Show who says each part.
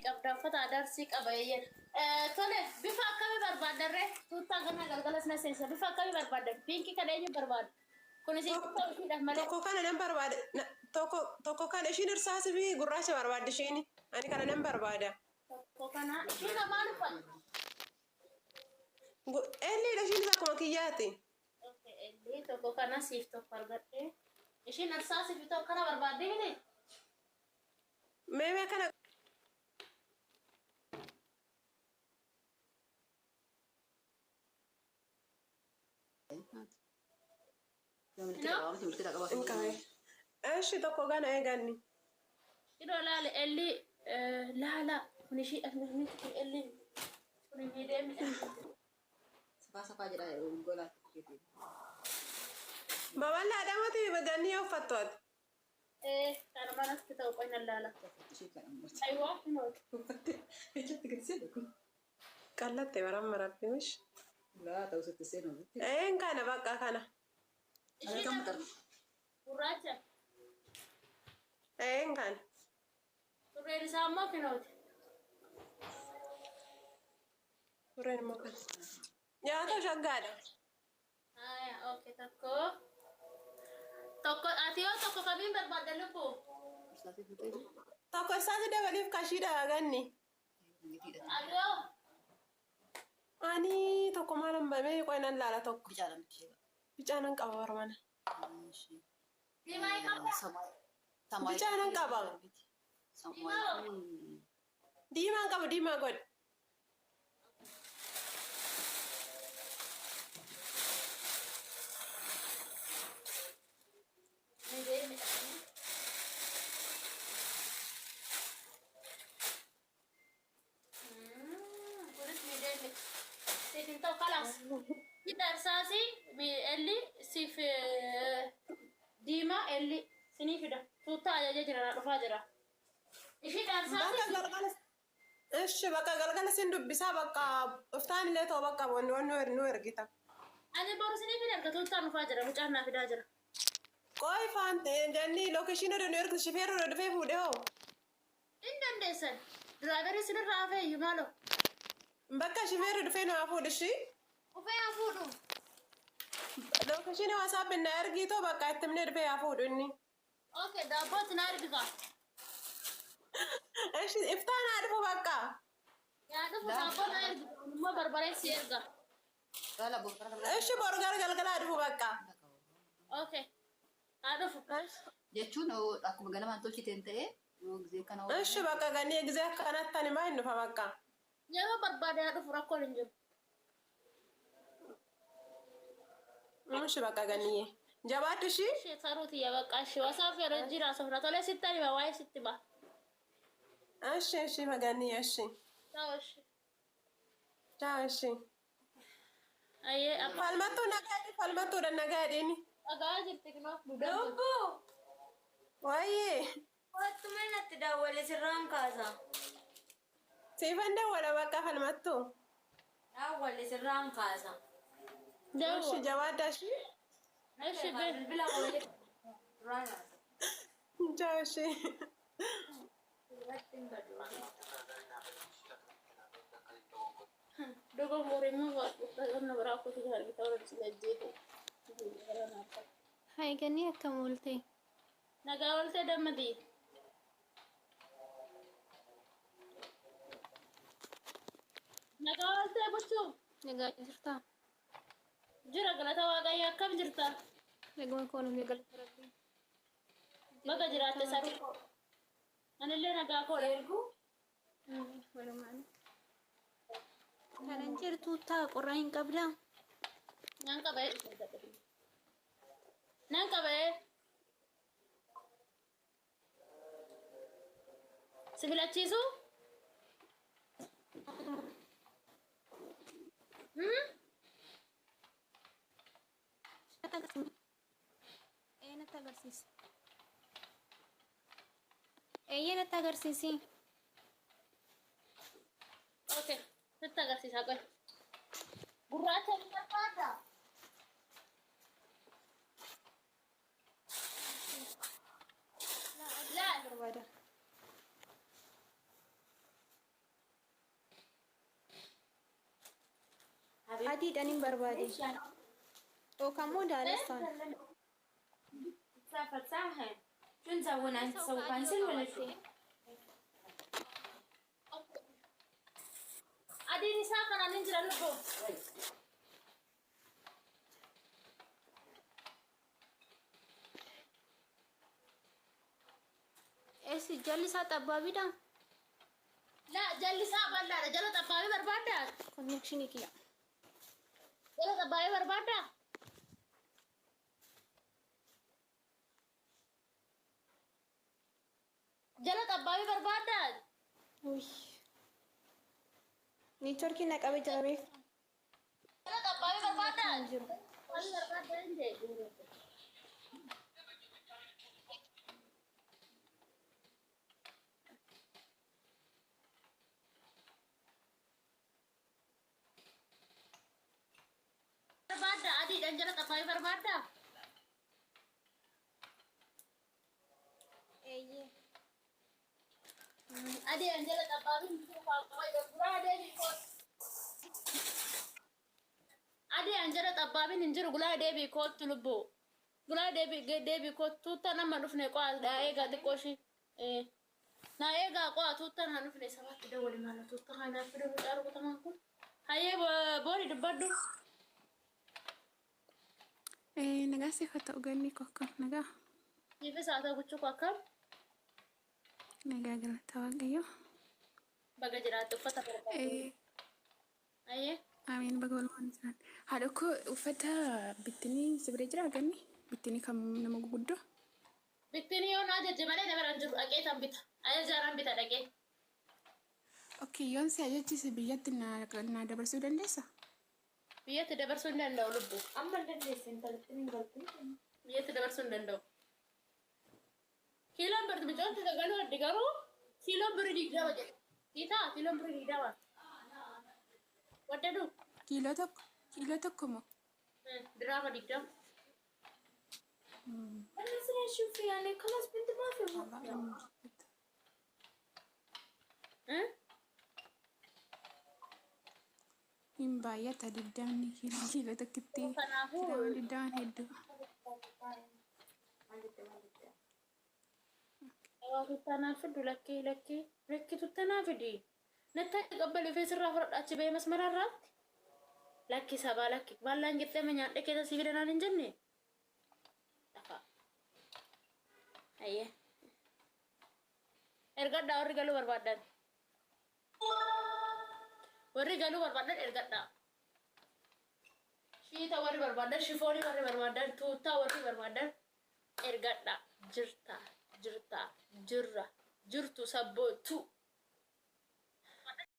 Speaker 1: qabda uffata darsi qabayye tole bifa akkami barbaadarre tuuttaa ganna galgalas na seensa bifa akkami barbaadde pinki kana eenyu barbaada kunis tokko malee
Speaker 2: tokko kana nan barbaada tokko kana ishiin irsaasi fi gurraacha barbaadde ishiin ani kana nan barbaada
Speaker 1: tokko kana ishiin maal uffata
Speaker 2: elli ishiin akkuma kiyyaati
Speaker 1: elli tokko kana siif tokko argadhe ishiin irsaasi fi tokko kana barbaadde miti
Speaker 2: meme kana ايش تقو كان ايغاني
Speaker 1: كده لا اللي لا كوني شيء انا اللي كوني ميدم
Speaker 3: سبا جرا غولا
Speaker 2: بابا لا دامتي بغني وفتوت
Speaker 1: انا ما نسكت توقعنا لا ايوه نوت
Speaker 2: قالت برام ربي مش
Speaker 3: لا توصلت السنه
Speaker 2: اين كان بقى كان
Speaker 3: انا كم تر
Speaker 1: وراجع
Speaker 2: اين كان
Speaker 1: ترى سامع كنوت
Speaker 2: ترى ما كان يا تو شغاله
Speaker 1: اوكي تكو اتيو تكو كمين بربادلكو
Speaker 2: تكو اساسي ده وليف كاشيدا غني
Speaker 1: الو
Speaker 2: اني تكو مالم بمي كوين لا تكو
Speaker 3: بيجالم
Speaker 2: بيجانن قبر وانا
Speaker 3: ماشي
Speaker 1: دي ما يكبر
Speaker 2: بيجانن قبر دي ما قد
Speaker 1: كده أساسي اللي سيف ديما اللي سني كده توتا يا جرا رفاجرا إيش ده أساسي
Speaker 2: إيش بقى قلقنا سندب بسا بقى افتان اللي تو بقى ونور جيتا
Speaker 1: أنا برسني كده توتا رفاجرا مجانا في داجرا
Speaker 2: كوي فانت جاني لوكيشن ده نيويورك شفير ولا دفع فوديو
Speaker 1: إن دندسن درايفر سيد رافع يمالو
Speaker 2: بقى شفير دفع نوافود الشيء
Speaker 1: وفين أفودو
Speaker 2: لوكيشن واتساب النير جيتو بقى تمني دفع فود إني
Speaker 1: أوكي ده بوت نارجع
Speaker 2: إيش افتان عارفه بقى
Speaker 1: يا ده فسابو نارجع ما بربري سيرجع
Speaker 3: لا بكره
Speaker 2: إيش برجر قلقنا عارفه بقى
Speaker 1: أوكي عارفه
Speaker 3: جتون او اكو مغنم انتو شيتين تاي وغزي كانوا
Speaker 2: إيش بقى غني إجزاء كانت تاني ما إنه فبقى
Speaker 1: يا ما بربري عارفه راكول إنجم
Speaker 2: مش بقى غني جابت شيء
Speaker 1: شيء صاروتي يا بقى شو وصافي رجينا سفرة طلع ستة لي بواي ستة بقى
Speaker 2: إيش ما غني إيش تاوش
Speaker 1: أيه
Speaker 2: فالماتو ده نقاديني
Speaker 1: أقاعد تكنو
Speaker 4: لبو
Speaker 2: وايه
Speaker 4: وقت من تداول سران كذا
Speaker 2: سيفن ده ولا بقى فالماتو
Speaker 4: أول سران كذا
Speaker 2: إيش جواد شيء
Speaker 1: إيش بيه
Speaker 4: بلا قولي رانا
Speaker 2: تاوش
Speaker 1: دوغو موريمو وقت أنا براكو تجار بتورد سلجيه
Speaker 5: هاي كني كمولتي
Speaker 1: نقولت دم دي نقولت بشو
Speaker 5: نجا جرتا
Speaker 1: جرا غلطة واقعية كم جرتا
Speaker 5: لقون كونو نقل ربي
Speaker 1: بقى جرات ساكت أنا اللي نقاكو
Speaker 4: يرجو
Speaker 5: ولا معنا كان جرتو تا قرين قبلا
Speaker 1: نانكا بيه سبيلاتشيسو
Speaker 5: اين تغرسيس اين تغرسيسي
Speaker 1: اوكي تتغرسيس هاكل قراتها من الفاتة
Speaker 5: لا بربادا adiidhanin barbaade yookaan immoo daalessaan
Speaker 4: فتاحة شو نسوي نسوي كنسل ولا شو؟
Speaker 1: Adi ni sa kana ninjira lugo.
Speaker 5: eessi jalli isaa xabbaabiidha
Speaker 1: La jalli sa balla jala tabawi barbada.
Speaker 5: konnekshinii kiyya
Speaker 1: Jala tabawi barbada. Jala tabawi barbada.
Speaker 5: uy neetworkii na qabe jira beek
Speaker 1: Jala tabawi barbada.
Speaker 5: jiru
Speaker 1: Wali barbada inde. Barbada adi dan jala tabawi barbada.
Speaker 5: eeyyee
Speaker 1: Adi dan jala tabawi gurade ni ko. Adi an jala tabawi ninjiru gurade bi ko tulubo. Gurade bi ko tuta nama dufne ko da ega de koshi na ega ko tuta na dufne sabati de wali mala tuta kana fido daru ko tamam ko. Haye bori dubaddu.
Speaker 5: nagaa siifata uganni kokka nagaa
Speaker 1: Ife saata guchu ko akam
Speaker 5: nagaa galata waaqayyo
Speaker 1: baga jiraatu uffata barbaadu. Haye
Speaker 5: amiin baga walumaan jiran haadha koo uffata bittinii sibiree jira ganni bittinii kan nama guguddoo
Speaker 1: bittini yoo na ajajje malee dabaran jiru dhaqee tan bita. Ajajaaran bita dhaqee.
Speaker 5: okay yoon si ajajjise biyyatti na dabarsuu dandeessa
Speaker 1: Biyyatti dabarsuu hin danda'u lubbu.
Speaker 4: أما الدنيا سنتلتين قلتين
Speaker 1: Biyyatti dabarsuu hin danda'u. Kiiloon birri bicoonti sagaluu addi garuu kiiloon birri digdama jedhe. Siitaa kiiloon birri digdama. Waddadu
Speaker 5: kiiloo tokko moo
Speaker 1: diraama digdama.
Speaker 4: أنا سنة شوفي يعني خلاص بنت ما في وقت
Speaker 5: hin baay'ata digdamni kiiloo tokkotti
Speaker 1: Kanaafuu
Speaker 5: kiiloo digdaman hedduu
Speaker 1: tuttanaa fiddu lakkii tuttanaa fidi. Natti qabbalu fi sirraa fudhadha achi ba'ee masmara irraatti. Lakki sabaa lakki bal'aan qixxeema nyaadhe keessa si fidanaan hin jenne. Dhafa. Ayyee. Ergadhaa warri galuu barbaadan. Warri galuu barbaadan ergadhaa. Shiita warri barbaadan, shifoonii warri barbaadan, tuuttaa warri barbaadan ergadhaa. Jirta, jirra, jirtu, sabbootu.